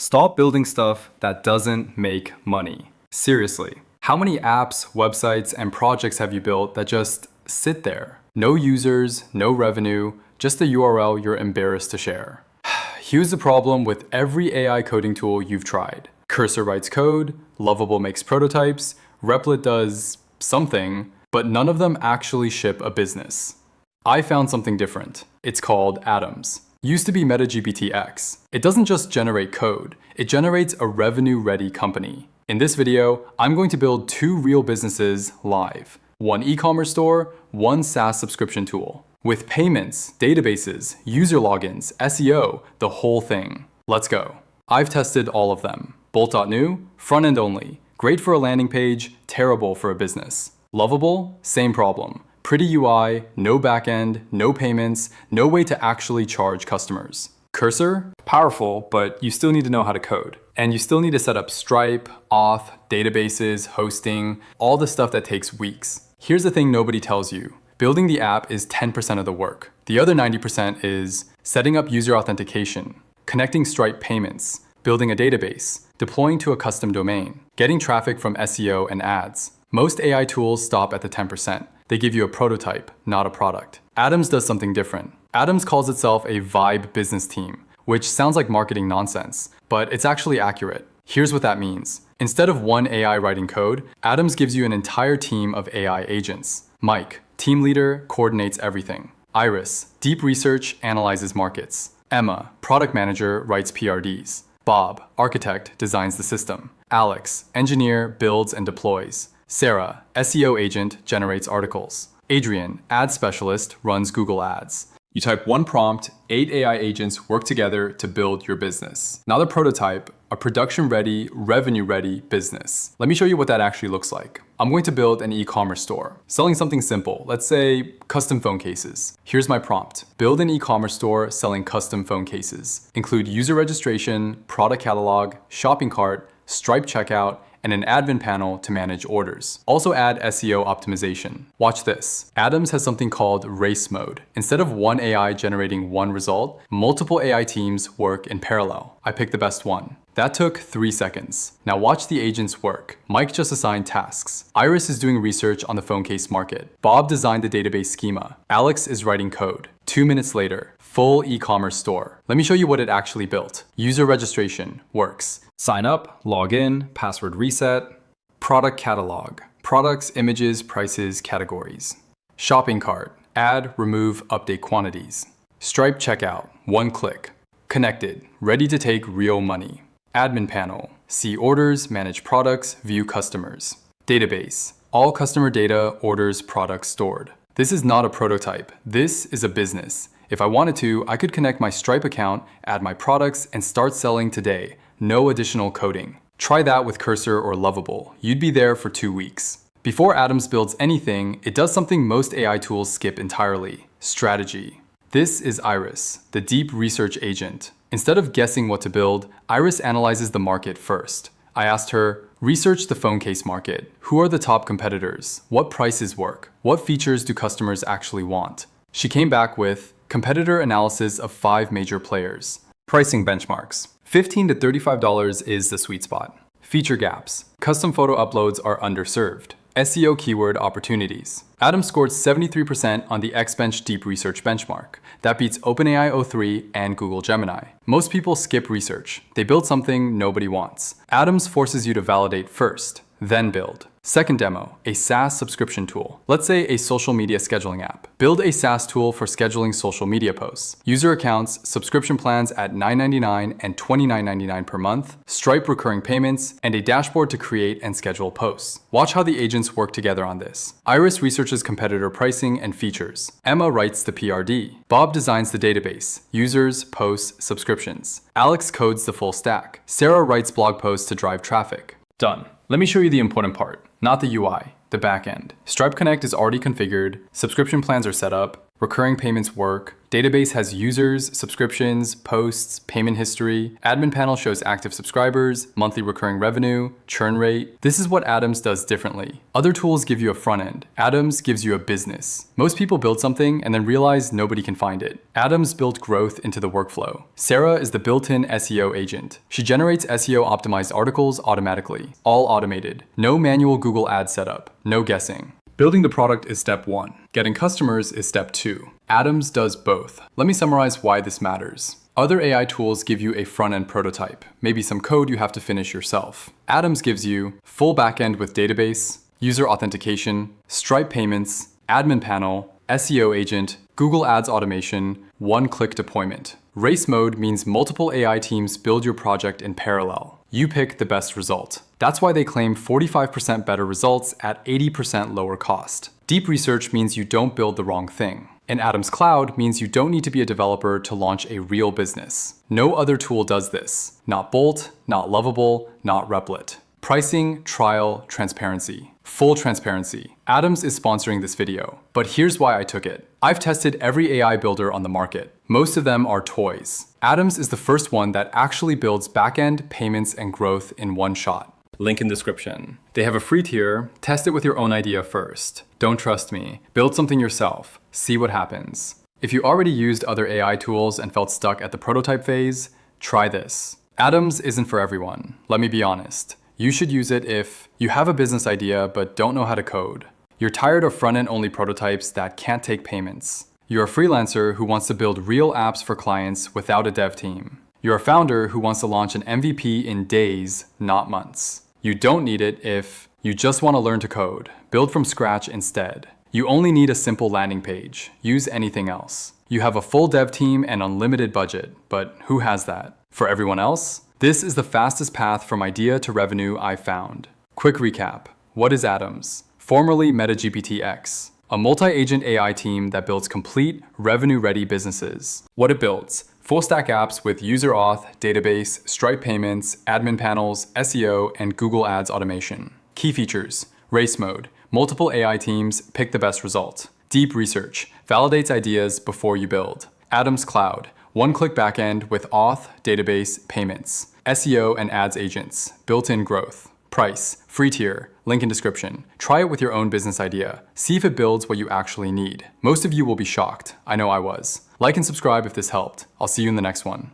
Stop building stuff that doesn't make money. Seriously. How many apps, websites, and projects have you built that just sit there? No users, no revenue, just a URL you're embarrassed to share. Here's the problem with every AI coding tool you've tried. Cursor writes code, Lovable makes prototypes, Replit does something, but none of them actually ship a business. I found something different. It's called Atoms. Used to be MetaGPT X. It doesn't just generate code, it generates a revenue-ready company. In this video, I'm going to build 2 real businesses live. One e-commerce store, one SaaS subscription tool. With payments, databases, user logins, SEO, the whole thing. Let's go. I've tested all of them. Bolt.new, front-end only. Great for a landing page, terrible for a business. Lovable, same problem. Pretty UI, no backend, no payments, no way to actually charge customers. Cursor, powerful, but you still need to know how to code. And you still need to set up Stripe, auth, databases, hosting, all the stuff that takes weeks. Here's the thing nobody tells you. Building the app is 10% of the work. The other 90% is setting up user authentication, connecting Stripe payments, building a database, deploying to a custom domain, getting traffic from SEO and ads. Most AI tools stop at the 10%. They give you a prototype, not a product. Atoms does something different. Atoms calls itself a vibe business team, which sounds like marketing nonsense, but it's actually accurate. Here's what that means. Instead of one AI writing code, Atoms gives you an entire team of AI agents. Mike, team leader, coordinates everything. Iris, deep research, analyzes markets. Emma, product manager, writes PRDs. Bob, architect, designs the system. Alex, engineer, builds and deploys. Sarah, SEO agent, generates articles. Adrian, ad specialist, runs Google Ads. You type one prompt, 8 AI agents work together to build your business. Not a prototype, a production-ready, revenue-ready business. Let me show you what that actually looks like. I'm going to build an e-commerce store, selling something simple, let's say custom phone cases. Here's my prompt. Build an e-commerce store selling custom phone cases. Include user registration, product catalog, shopping cart, Stripe checkout, and an admin panel to manage orders. Also add SEO optimization. Watch this. Atoms has something called race mode. Instead of one AI generating one result, multiple AI teams work in parallel. I picked the best one. That took 3 seconds. Now watch the agents work. Mike just assigned tasks. Iris is doing research on the phone case market. Bob designed the database schema. Alex is writing code. 2 minutes later, full e-commerce store. Let me show you what it actually built. User registration works. Sign up, log in, password reset. Product catalog. Products, images, prices, categories. Shopping cart. Add, remove, update quantities. Stripe checkout. 1 click. Connected. Ready to take real money. Admin panel. See orders, manage products, view customers. Database. All customer data, orders, products stored. This is not a prototype. This is a business. If I wanted to, I could connect my Stripe account, add my products, and start selling today. No additional coding. Try that with Cursor or Lovable. You'd be there for 2 weeks. Before Atoms builds anything, it does something most AI tools skip entirely. Strategy. This is Iris, the deep research agent. Instead of guessing what to build, Iris analyzes the market first. I asked her, research the phone case market. Who are the top competitors? What prices work? What features do customers actually want? She came back with competitor analysis of 5 major players. Pricing benchmarks. $15 to $35 is the sweet spot. Feature gaps. Custom photo uploads are underserved. SEO keyword opportunities. Atoms scored 73% on the Xbench Deep Research benchmark. That beats OpenAI o3 and Google Gemini. Most people skip research. They build something nobody wants. Atoms forces you to validate first, then build. Second demo, a SaaS subscription tool. Let's say a social media scheduling app. Build a SaaS tool for scheduling social media posts. User accounts, subscription plans at $9.99 and $29.99 per month, Stripe recurring payments, and a dashboard to create and schedule posts. Watch how the agents work together on this. Iris researches competitor pricing and features. Emma writes the PRD. Bob designs the database, users, posts, subscriptions. Alex codes the full stack. Sarah writes blog posts to drive traffic. Done. Let me show you the important part, not the UI, the backend. Stripe Connect is already configured, subscription plans are set up, Recurring payments work. Database has users, subscriptions, posts, payment history. Admin panel shows active subscribers, monthly recurring revenue, churn rate. This is what Atoms does differently. Other tools give you a front end. Atoms gives you a business. Most people build something and then realize nobody can find it. Atoms built growth into the workflow. Sarah is the built-in SEO agent. She generates SEO optimized articles automatically. All automated. No manual Google Ads setup. No guessing. Building the product is step 1. Getting customers is step 2. Atoms does both. Let me summarize why this matters. Other AI tools give you a front-end prototype, maybe some code you have to finish yourself. Atoms gives you full backend with database, user authentication, Stripe payments, admin panel, SEO agent, Google Ads automation, one-click deployment. Race mode means multiple AI teams build your project in parallel. You pick the best result. That's why they claim 45% better results at 80% lower cost. Deep research means you don't build the wrong thing. And Atoms Cloud means you don't need to be a developer to launch a real business. No other tool does this. Not Bolt, not Lovable, not Replit. Pricing, trial, transparency. Full transparency. Atoms is sponsoring this video, but here's why I took it. I've tested every AI builder on the market. Most of them are toys. Atoms is the first one that actually builds backend, payments, and growth in one shot. Link in description. They have a free tier. Test it with your own idea first. Don't trust me. Build something yourself. See what happens. If you already used other AI tools and felt stuck at the prototype phase, try this. Atoms isn't for everyone. Let me be honest. You should use it if you have a business idea but don't know how to code. You're tired of front-end only prototypes that can't take payments. You're a freelancer who wants to build real apps for clients without a dev team. You're a founder who wants to launch an MVP in days, not months. You don't need it if you just want to learn to code. Build from scratch instead. You only need a simple landing page. Use anything else. You have a full dev team and unlimited budget, but who has that? For everyone else, this is the fastest path from idea to revenue I've found. Quick recap. What is Atoms? Formerly MetaGPT X, a multi-agent AI team that builds complete, revenue-ready businesses. What it builds: full-stack apps with user auth, database, Stripe payments, admin panels, SEO, and Google Ads automation. Key features: race mode, multiple AI teams, pick the best result. Deep research, validates ideas before you build. Atoms Cloud, one-click backend with auth, database, payments. SEO and ads agents, built-in growth. Price, free tier, link in description. Try it with your own business idea. See if it builds what you actually need. Most of you will be shocked. I know I was. Like and subscribe if this helped. I'll see you in the next one.